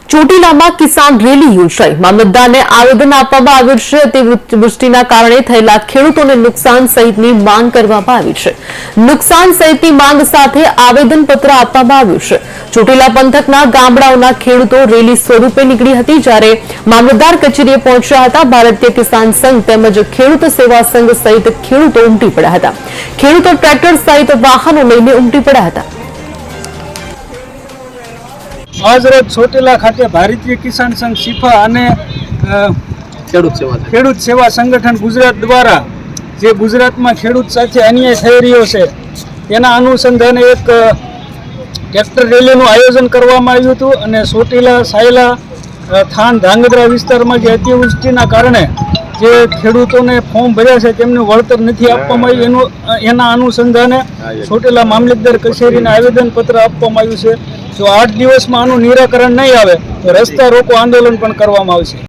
ચોટીલામાં કિસાન rally યોજાઈ મામલતદારને આવેદન આપવામાં આવ્યું છે। અતિવૃષ્ટિના કારણે થયેલા ખેડૂતોને નુકસાન સહિતની માંગ કરવામાં આવી છે। નુકસાન સહિતની માંગ સાથે આવેદનપત્ર આપવામાં આવ્યું છે। ચોટીલા પંથકના ગામડાઓના ખેડૂતો રેલી સ્વરૂપે નીકળી હતી, જ્યારે મામલતદાર કચેરીએ પહોંચ્યા હતા। ભારતીય કિસાન સંઘ તેમજ ખેડૂત સેવા સંઘ સહિત ખેડૂતો ઉમટી પડ્યા હતા। ખેડૂતો ટ્રેક્ટર સહિત વાહનો લઈને ઉમટી પડ્યા હતા। आज रोज ચોટીલા खाते भारतीय किसान संघ सीफा અને ખેડૂત સેવા સંગઠન ગુજરાત દ્વારા જે ગુજરાતમાં ખેડૂત સાથે અન્યાય થઈ રહ્યો છે તેના અનુસંધાને એક ટ્રેક્ટર રેલીનું આયોજન કરવામાં આવ્યું હતું અને ચોટીલા સાયલા થાન ધાંગધ્રા વિસ્તારમાં જે અતિવૃષ્ટિના કારણે જે ખેડૂતોને ફોર્મ ભર્યા છે તેમનું વળતર નથી આપવામાં આવ્યું, એના અનુસંધાને ચોટીલા મામલતદાર કચેરીને આવેદનપત્ર આપવામાં આવ્યું છે। જો 8 દિવસમાં આનું નિરાકરણ નહીં આવે તો રસ્તા રોકો આંદોલન પણ કરવામાં આવશે।